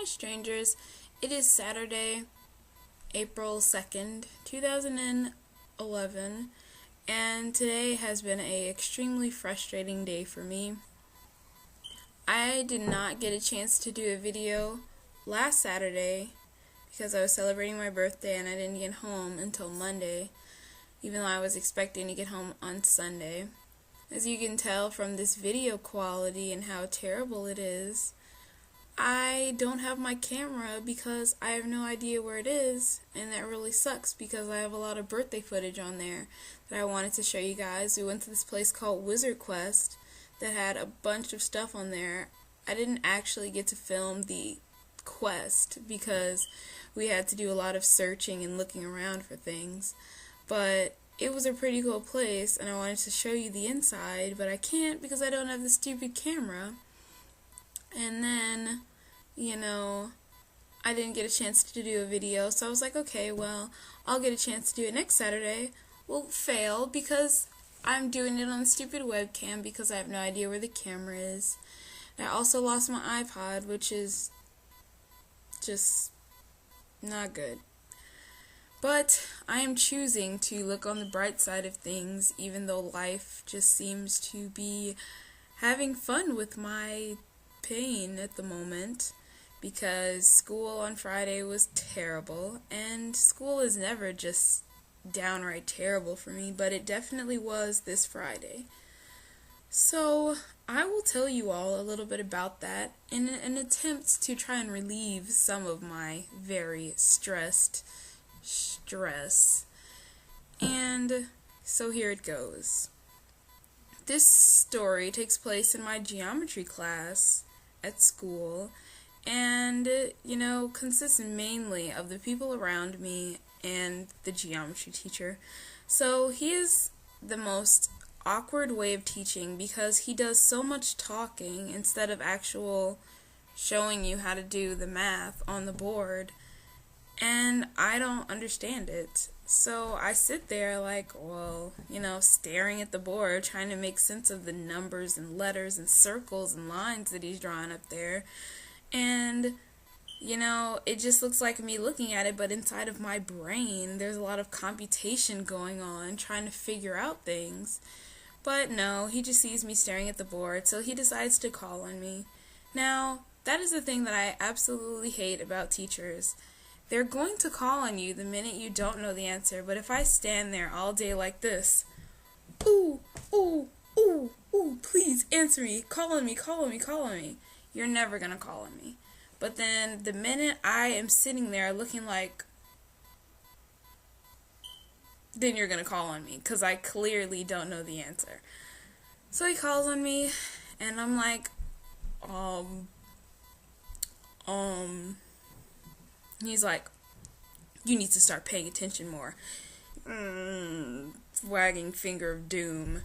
Hi strangers, it is Saturday, April 2nd, 2011, and today has been a extremely frustrating day for me. I did not get a chance to do a video last Saturday because I was celebrating my birthday and I didn't get home until Monday, even though I was expecting to get home on Sunday. As you can tell from this video quality and how terrible it is, I don't have my camera because I have no idea where it is, and that really sucks because I have a lot of birthday footage on there that I wanted to show you guys. We went to this place called Wizard Quest that had a bunch of stuff on there. I didn't actually get to film the quest because we had to do a lot of searching and looking around for things, but it was a pretty cool place and I wanted to show you the inside, but I can't because I don't have the stupid camera. And then, I didn't get a chance to do a video, so I was like, okay, well, I'll get a chance to do it next Saturday. Well, fail because I'm doing it on the stupid webcam because I have no idea where the camera is. And I also lost my iPod, which is just not good. But I am choosing to look on the bright side of things, even though life just seems to be having fun with my pain at the moment, because school on Friday was terrible, and school is never just downright terrible for me, but it definitely was this Friday. So I will tell you all a little bit about that in an attempt to try and relieve some of my very stress. And so here it goes. This story takes place in my geometry class at school, and consists mainly of the people around me and the geometry teacher. So he is the most awkward way of teaching because he does so much talking instead of actual showing you how to do the math on the board, and I don't understand it. So I sit there staring at the board, trying to make sense of the numbers and letters and circles and lines that he's drawing up there. And, it just looks like me looking at it, but inside of my brain, there's a lot of computation going on, trying to figure out things. But no, he just sees me staring at the board, so he decides to call on me. Now, that is the thing that I absolutely hate about teachers. They're going to call on you the minute you don't know the answer, but if I stand there all day like this, ooh, ooh, ooh, ooh, please answer me, call on me, call on me, call on me, you're never going to call on me. But then the minute I am sitting there looking like, then you're going to call on me, because I clearly don't know the answer. So he calls on me, and I'm like, he's like, you need to start paying attention more. Wagging finger of doom.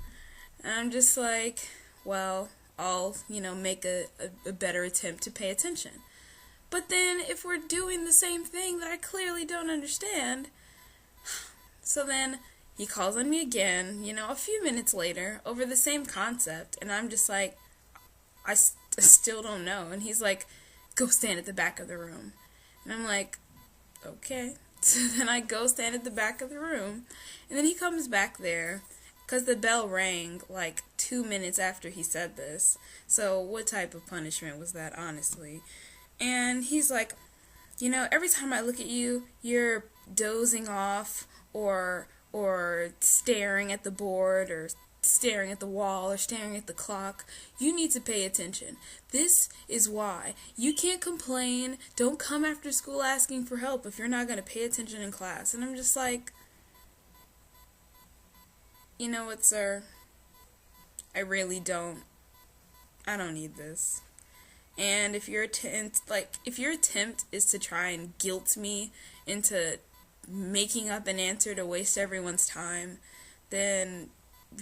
And I'm just like, well, I'll, make a better attempt to pay attention. But then if we're doing the same thing that I clearly don't understand, so then he calls on me again, a few minutes later over the same concept, and I'm just like, I still don't know. And he's like, go stand at the back of the room. And I'm like, okay. So then I go stand at the back of the room, and then he comes back there, because the bell rang like 2 minutes after he said this. So what type of punishment was that, honestly? And he's like, every time I look at you, you're dozing off, or staring at the board, or staring at the wall, or staring at the clock. You need to pay attention. This is why. You can't complain. Don't come after school asking for help if you're not going to pay attention in class. And I'm just like, you know what, sir? I really don't. I don't need this. And if your attempt is to try and guilt me into making up an answer to waste everyone's time, then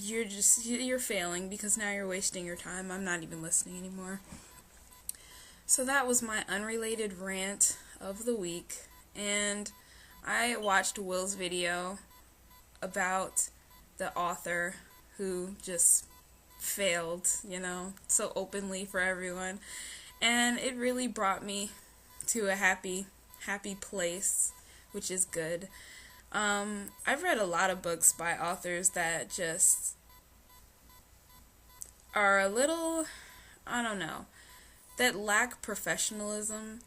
you're failing, because now you're wasting your time. I'm not even listening anymore. So that was my unrelated rant of the week, and I watched Will's video about the author who just failed, so openly for everyone, and it really brought me to a happy place, which is good. I've read a lot of books by authors that just are a little, I don't know, that lack professionalism.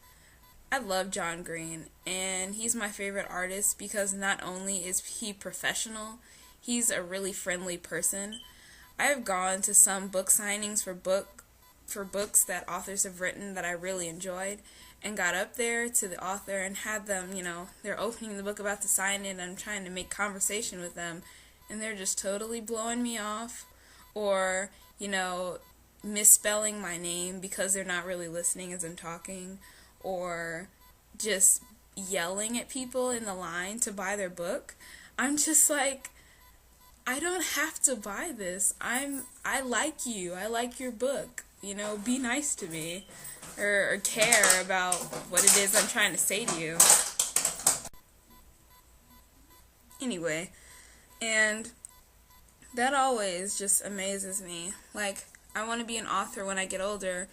I love John Green, and he's my favorite artist because not only is he professional, he's a really friendly person. I have gone to some book signings for books that authors have written that I really enjoyed, and got up there to the author and had them, they're opening the book about to sign it, and I'm trying to make conversation with them, and they're just totally blowing me off, or, misspelling my name because they're not really listening as I'm talking, or just yelling at people in the line to buy their book. I'm just like, I don't have to buy this. I like you. I like your book. Be nice to me, or care about what it is I'm trying to say to you. Anyway, and that always just amazes me. Like, I want to be an author when I get older,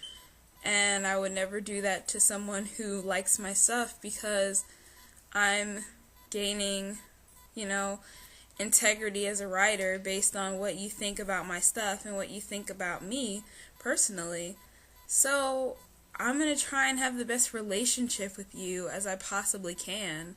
and I would never do that to someone who likes my stuff because I'm gaining, integrity as a writer based on what you think about my stuff and what you think about me personally. So I'm going to try and have the best relationship with you as I possibly can,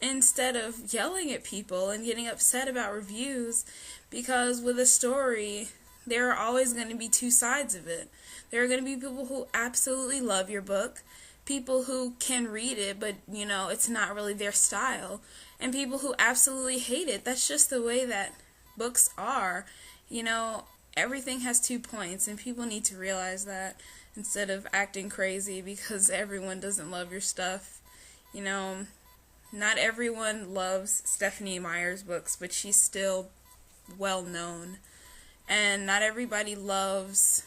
instead of yelling at people and getting upset about reviews, because with a story, there are always going to be two sides of it. There are going to be people who absolutely love your book, people who can read it, but, it's not really their style, and people who absolutely hate it. That's just the way that books are. Everything has 2 points, and people need to realize that instead of acting crazy because everyone doesn't love your stuff. Not everyone loves Stephenie Meyer's books, but she's still well known. And not everybody loves,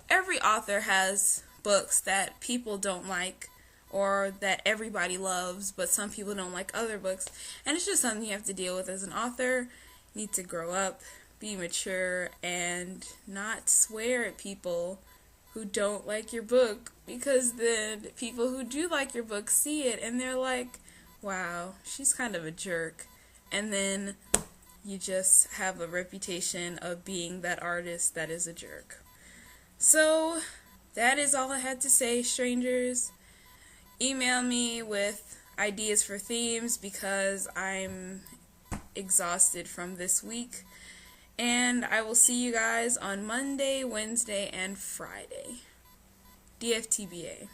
every author has books that people don't like, or that everybody loves, but some people don't like other books. And it's just something you have to deal with as an author. You need to grow up, be mature, and not swear at people who don't like your book, because then people who do like your book see it and they're like, wow, she's kind of a jerk. And then you just have a reputation of being that artist that is a jerk. So that is all I had to say, strangers. Email me with ideas for themes because I'm exhausted from this week. And I will see you guys on Monday, Wednesday, and Friday. DFTBA.